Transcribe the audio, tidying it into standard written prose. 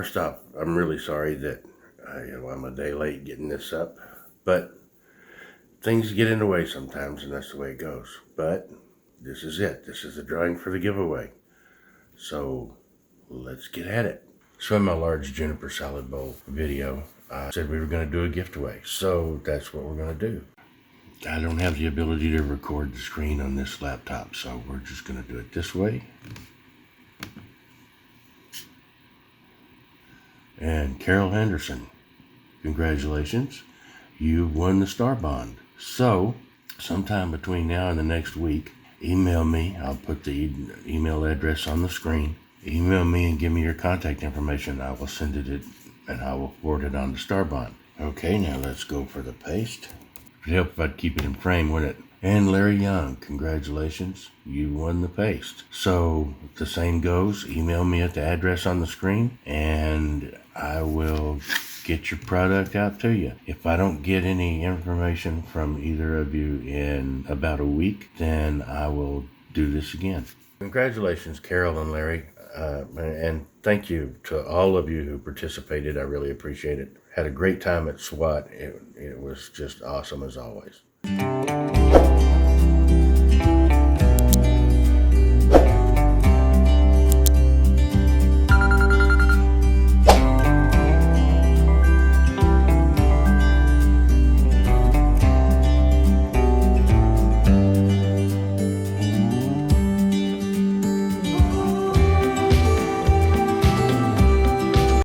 First off, I'm really sorry that I'm a day late getting this up, but things get in the way sometimes, and that's the way it goes. But this is it. This is the drawing for the giveaway. So let's get at it. So in my large juniper salad bowl video, I said we were going to do a giftaway. So that's what we're going to do. I don't have the ability to record the screen on this laptop, so we're just going to do it this way. And Carol Henderson, congratulations. You won the Starbond. So, sometime between now and the next week, email me. I'll put the email address on the screen. Email me and give me your contact information. I will send it and I will forward it on to Starbond. Okay, now let's go for the paste. It'd help if I'd keep it in frame, wouldn't it? And Larry Young, congratulations. You won the paste. So, the same goes. Email me at the address on the screen and I will get your product out to you. If I don't get any information from either of you in about a week, then I will do this again. Congratulations, Carol and Larry, and thank you to all of you who participated. I really appreciate it. Had a great time at SWAT. It was just awesome as always.